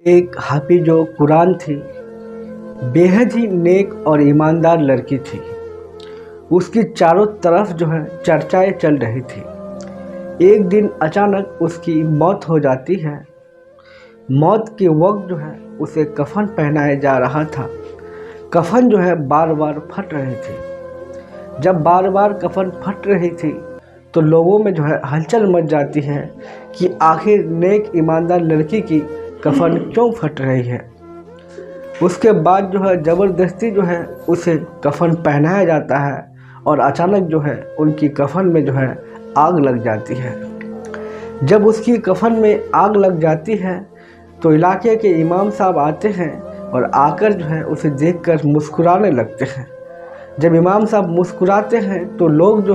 एक हाफिज़ो कुरान थी। बेहद ही नेक और ईमानदार लड़की थी। उसकी चारों तरफ चर्चाएं चल रही थी। एक दिन अचानक उसकी मौत हो जाती है। मौत के वक्त उसे कफन पहनाया जा रहा था। कफन बार बार फट रही थी। जब बार बार कफन फट रही थी तो लोगों में हलचल मच जाती है कि आखिर नेक ईमानदार लड़की की कफन क्यों फट रही है। उसके बाद ज़बरदस्ती उसे कफन पहनाया जाता है और अचानक उनकी कफन में आग लग जाती है। जब उसकी कफन में आग लग जाती है तो इलाके के इमाम साहब आते हैं और आकर उसे देखकर मुस्कुराने लगते हैं। जब इमाम साहब मुस्कुराते हैं तो लोग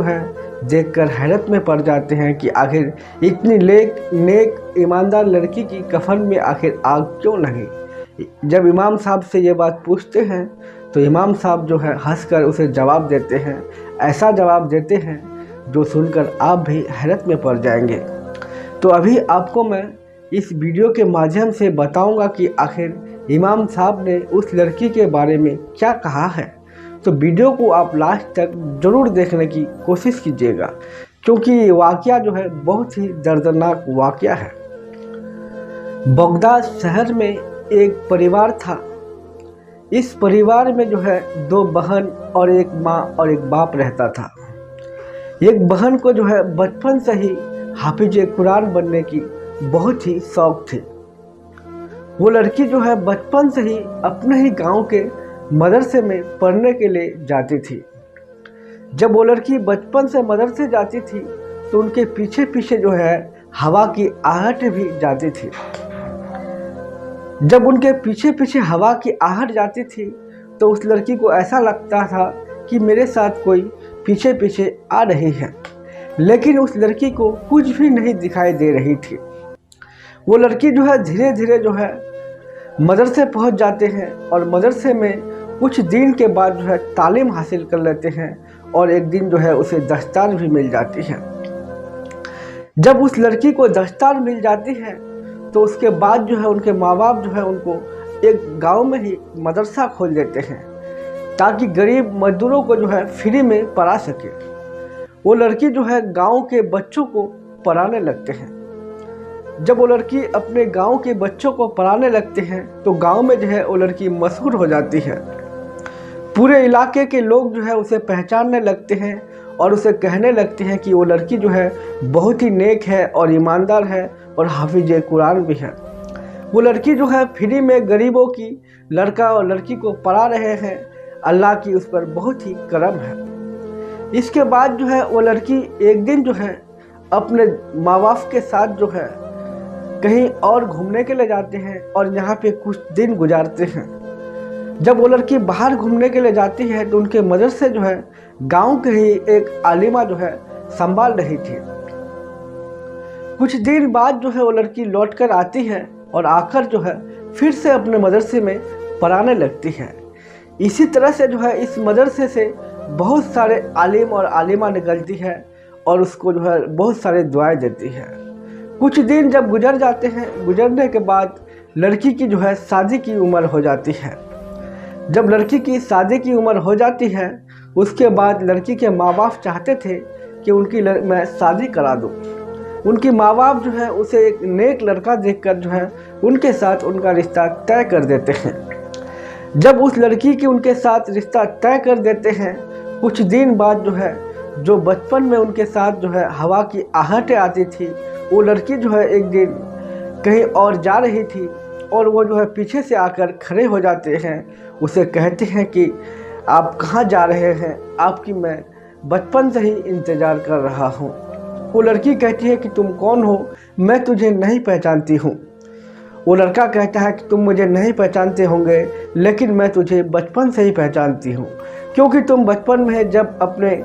देखकर हैरत में पड़ जाते हैं कि आखिर इतनी नेक ईमानदार लड़की की कफन में आखिर आग क्यों लगी। जब इमाम साहब से ये बात पूछते हैं तो इमाम साहब हंसकर उसे जवाब देते हैं। ऐसा जवाब देते हैं जो सुनकर आप भी हैरत में पड़ जाएंगे। तो अभी आपको मैं इस वीडियो के माध्यम से बताऊंगा कि आखिर इमाम साहब ने उस लड़की के बारे में क्या कहा है। तो वीडियो को आप लास्ट तक ज़रूर देखने की कोशिश कीजिएगा, क्योंकि ये वाक़या बहुत ही दर्दनाक वाक़या है। बगदाद शहर में एक परिवार था। इस परिवार में दो बहन और एक माँ और एक बाप रहता था। एक बहन को बचपन से ही हाफिज कुरान बनने की बहुत ही शौक थी। वो लड़की बचपन से ही अपने ही गांव के मदरसे में पढ़ने के लिए जाती थी। जब वो लड़की बचपन से मदरसे जाती थी तो उनके पीछे पीछे हवा की आहट भी जाती थी। जब उनके पीछे पीछे हवा की आहट जाती थी तो उस लड़की को ऐसा लगता था कि मेरे साथ कोई पीछे पीछे आ रही है, लेकिन उस लड़की को कुछ भी नहीं दिखाई दे रही थी। वो लड़की धीरे धीरे मदरसे पहुंच जाते हैं और मदरसे में कुछ दिन के बाद तालीम हासिल कर लेते हैं और एक दिन उसे दस्तार भी मिल जाती है। जब उस लड़की को दस्तार मिल जाती है तो उसके बाद उनके माँ बाप उनको एक गांव में ही मदरसा खोल देते हैं ताकि गरीब मजदूरों को फ्री में पढ़ा सके। वो लड़की गांव के बच्चों को पढ़ाने लगते हैं। जब वो लड़की अपने गांव के बच्चों को पढ़ाने लगते हैं तो गांव में वो लड़की मशहूर हो जाती है। पूरे इलाके के लोग उसे पहचानने लगते हैं और उसे कहने लगते हैं कि वो लड़की बहुत ही नेक है और ईमानदार है और हाफिज कुरान भी है। वो लड़की फ्री में गरीबों की लड़का और लड़की को पढ़ा रहे हैं। अल्लाह की उस पर बहुत ही करम है। इसके बाद वो लड़की एक दिन अपने माँ बाप के साथ कहीं और घूमने के लिए जाते हैं और यहाँ पे कुछ दिन गुजारते हैं। जब वो लड़की बाहर घूमने के लिए जाती है तो उनके मदरसे गांव के ही एक आलिमा संभाल रही थी। कुछ दिन बाद वो लड़की लौट कर आती है और आकर फिर से अपने मदरसे में पढ़ाने लगती है। इसी तरह से इस मदरसे से बहुत सारे आलिम और आलिमा निकलती है और उसको बहुत सारे दुआएं देती है। कुछ दिन जब गुजर जाते हैं, गुजरने के बाद लड़की की शादी की उम्र हो जाती है। जब लड़की की शादी की उम्र हो जाती है उसके बाद लड़की के माँ बाप चाहते थे कि उनकी मैं शादी करा दूँ। उनकी माँ बाप उसे एक नेक लड़का देखकर उनके साथ उनका रिश्ता तय कर देते हैं। जब उस लड़की की उनके साथ रिश्ता तय कर देते हैं, कुछ दिन बाद जो बचपन में उनके साथ हवा की आहटें आती थी, वो लड़की एक दिन कहीं और जा रही थी और वो पीछे से आकर खड़े हो जाते हैं। उसे कहते हैं कि आप कहाँ जा रहे हैं, आपकी मैं बचपन से ही इंतज़ार कर रहा हूँ। वो लड़की कहती है कि तुम कौन हो, मैं तुझे नहीं पहचानती हूँ। वो लड़का कहता है कि तुम मुझे नहीं पहचानते होंगे, लेकिन मैं तुझे बचपन से ही पहचानती हूँ, क्योंकि तुम बचपन में जब अपने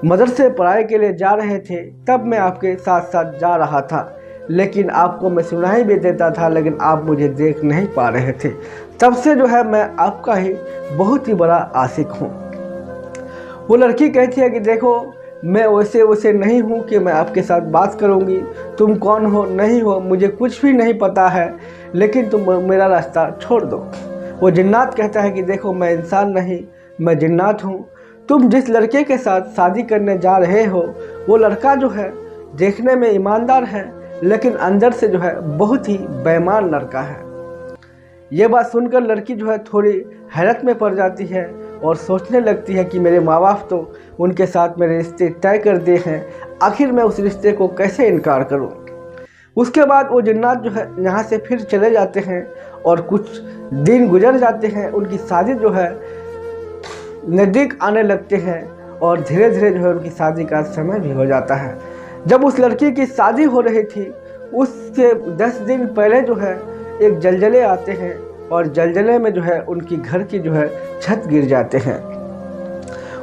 मदरसे पढ़ाई के लिए जा रहे थे तब मैं आपके साथ साथ जा रहा था, लेकिन आपको मैं सुनाई भी देता था, लेकिन आप मुझे देख नहीं पा रहे थे। तब से मैं आपका ही बहुत ही बड़ा आशिक हूँ। वो लड़की कहती है कि देखो, मैं वैसे वैसे नहीं हूँ कि मैं आपके साथ बात करूँगी। तुम कौन हो नहीं हो मुझे कुछ भी नहीं पता है, लेकिन तुम मेरा रास्ता छोड़ दो। वो जिन्नात कहता है कि देखो मैं इंसान नहीं, मैं जिन्नात हूँ। तुम जिस लड़के के साथ शादी करने जा रहे हो वो लड़का जो है देखने में ईमानदार है, लेकिन अंदर से जो है बहुत ही बेईमान लड़का है। ये बात सुनकर लड़की जो है थोड़ी हैरत में पड़ जाती है और सोचने लगती है कि मेरे माँ बाप तो उनके साथ मेरे रिश्ते तय कर दिए हैं, आखिर मैं उस रिश्ते को कैसे इनकार करूं। उसके बाद वो जिन्नात जो है यहाँ से फिर चले जाते हैं और कुछ दिन गुजर जाते हैं। उनकी शादी जो है नज़दीक आने लगते हैं और धीरे धीरे जो है उनकी शादी का समय भी हो जाता है। जब उस लड़की की शादी हो रही थी उससे 10 दिन पहले जो है एक जलजले आते हैं और जलजले में जो है उनकी घर की जो है छत गिर जाते हैं।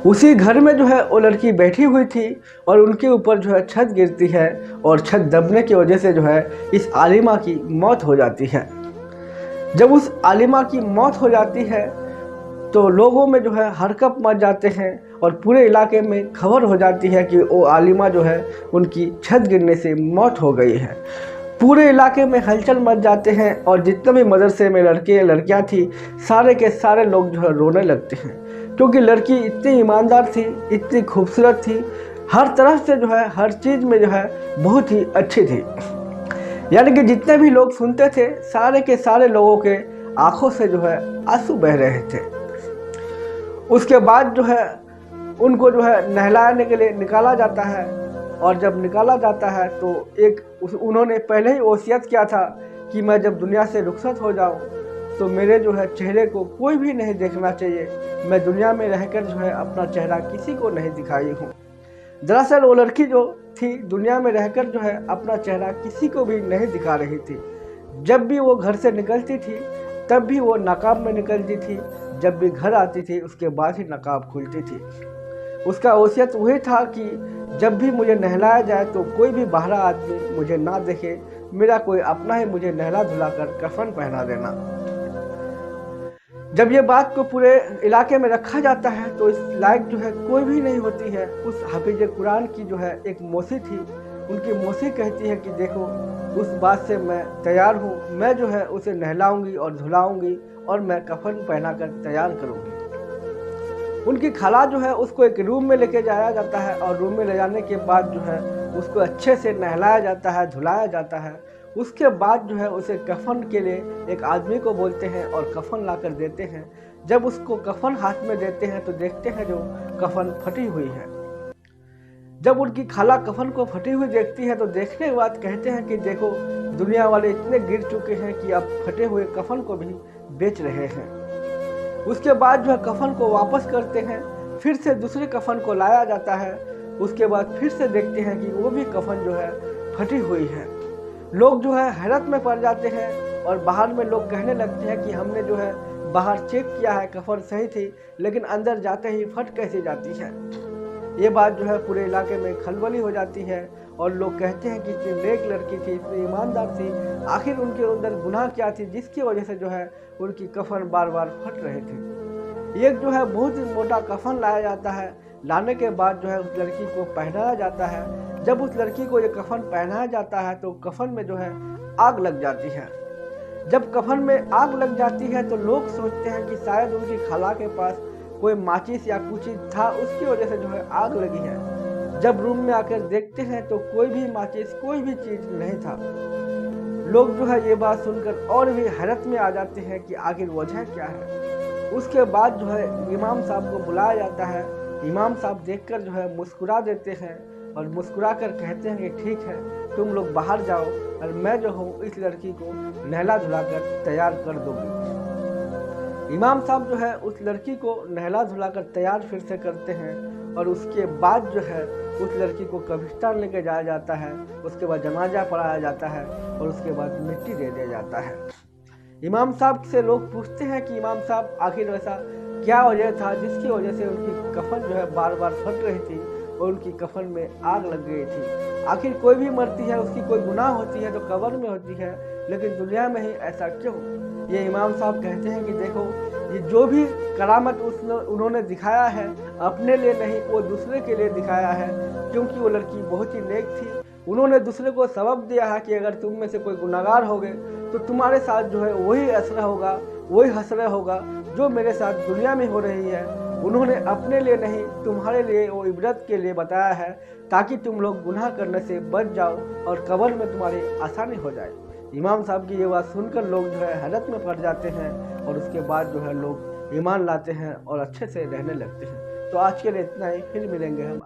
उसी घर में जो है वो लड़की बैठी हुई थी और उनके ऊपर जो है छत गिरती है और छत दबने की वजह से जो है इस आलिमा की मौत हो जाती है। जब उस आलिमा की मौत हो जाती है तो लोगों में जो है हरकत मच जाते हैं और पूरे इलाके में खबर हो जाती है कि वो आलिमा जो है उनकी छत गिरने से मौत हो गई है। पूरे इलाके में हलचल मच जाते हैं और जितने भी मदरसे में लड़के लड़कियां थी सारे के सारे लोग जो है रोने लगते हैं, क्योंकि लड़की इतनी ईमानदार थी, इतनी खूबसूरत थी, हर तरफ से जो है हर चीज़ में जो है बहुत ही अच्छी थी। यानी कि जितने भी लोग सुनते थे सारे के सारे लोगों के आंखों से जो है आंसू बह रहे थे। उसके बाद जो है उनको जो है नहलाने के लिए निकाला जाता है और जब निकाला जाता है तो उन्होंने पहले ही वसीयत किया था कि मैं जब दुनिया से रुखसत हो जाऊं तो मेरे जो है चेहरे को कोई भी नहीं देखना चाहिए, मैं दुनिया में रहकर जो है अपना चेहरा किसी को नहीं दिखाई हूँ। दरअसल वो लड़की जो थी दुनिया में रहकर जो है अपना चेहरा किसी को भी नहीं दिखा रही थी। जब भी वो घर से निकलती थी तब भी वो नकाब में निकलती थी, जब भी घर आती थी उसके बाद ही नकाब खुलती थी। उसका वसीयत वही था कि जब भी मुझे नहलाया जाए तो कोई भी बाहरा आदमी मुझे ना देखे, मेरा कोई अपना ही मुझे नहला धुलाकर कफन पहना देना। जब ये बात को पूरे इलाके में रखा जाता है तो इस लायक जो है कोई भी नहीं होती है। उस हाफिज कुरान की जो है एक मौसी थी, उनकी मौसी कहती है कि देखो उस बात से मैं तैयार हूँ, मैं जो है उसे नहलाऊंगी और धुलाऊंगी और मैं कफन पहनाकर तैयार करूँगी। उनकी खाला जो है उसको एक रूम में लेके जाया जाता है और रूम में ले जाने के बाद जो है उसको अच्छे से नहलाया जाता है, धुलाया जाता है। उसके बाद जो है उसे कफन के लिए एक आदमी को बोलते हैं और कफन ला कर देते हैं। जब उसको कफन हाथ में देते हैं तो देखते हैं जो कफन फटी हुई है। जब उनकी खाला कफन को फटी हुई देखती है तो देखने के बाद कहते हैं कि देखो दुनिया वाले इतने गिर चुके हैं कि अब फटे हुए कफन को भी बेच रहे हैं। उसके बाद जो है कफन को वापस करते हैं, फिर से दूसरे कफन को लाया जाता है। उसके बाद फिर से देखते हैं कि वो भी कफन जो है फटी हुई है। लोग जो है हैरत में पड़ जाते हैं और बाहर में लोग कहने लगते हैं कि हमने जो है बाहर चेक किया है कफन सही थी, लेकिन अंदर जाते ही फट कैसे जाती है। ये बात जो है पूरे इलाके में खलबली हो जाती है और लोग कहते हैं कि इतनी नेक लड़की थी, इतनी ईमानदार थी, आखिर उनके अंदर गुनाह क्या थी जिसकी वजह से जो है उनकी कफन बार बार फट रहे थे। एक जो है बहुत ही मोटा कफन लाया जाता है। लाने के बाद जो है उस लड़की को पहनाया जाता है। जब उस लड़की को ये कफन पहनाया जाता है तो कफन में जो है आग लग जाती है। जब कफन में आग लग जाती है तो लोग सोचते हैं कि शायद उनकी खाला के पास कोई माचिस या कुछ था, उसकी वजह से जो है आग लगी है। जब रूम में आकर देखते हैं तो कोई भी माचिस, कोई भी चीज़ नहीं था। लोग जो है ये बात सुनकर और भी हैरत में आ जाते हैं कि आखिर वजह क्या है। उसके बाद जो है इमाम साहब को बुलाया जाता है। इमाम साहब देखकर जो है मुस्कुरा देते हैं और मुस्कुरा कर कहते हैं कि ठीक है तुम लोग बाहर जाओ और मैं जो हूँ इस लड़की को नहला धुलाकर तैयार कर दूँगी। इमाम साहब जो है उस लड़की को नहला धुलाकर तैयार फिर से करते हैं और उसके बाद जो है उस लड़की को कब्रिस्तान लेके जाया जाता है। उसके बाद जनाजा पढ़ाया जाता है और उसके बाद मिट्टी दे दिया जाता है। इमाम साहब से लोग पूछते हैं कि इमाम साहब आखिर ऐसा क्या वजह था जिसकी वजह से उनकी कफन जो है बार बार फट रही थी और उनकी कफन में आग लग गई थी। आखिर कोई भी मरती है उसकी कोई गुनाह होती है तो कब्र में होती है, लेकिन दुनिया में ही ऐसा क्यों। ये इमाम साहब कहते हैं कि देखो ये जो भी करामत उन्होंने दिखाया है अपने लिए नहीं वो दूसरे के लिए दिखाया है, क्योंकि वो लड़की बहुत ही नेक थी। उन्होंने दूसरे को सबब दिया है कि अगर तुम में से कोई गुनहगार होगे तो तुम्हारे साथ जो है वही असरा होगा, वही हसरा होगा जो मेरे साथ दुनिया में हो रही है। उन्होंने अपने लिए नहीं तुम्हारे लिए वो इबरत के लिए बताया है, ताकि तुम लोग गुनाह करने से बच जाओ और कब्र में तुम्हारी आसानी हो जाए। इमाम साहब की ये बात सुनकर लोग जो है हैरत में पड़ जाते हैं और उसके बाद जो है लोग ईमान लाते हैं और अच्छे से रहने लगते हैं। तो आज के लिए इतना ही, फिर मिलेंगे हम।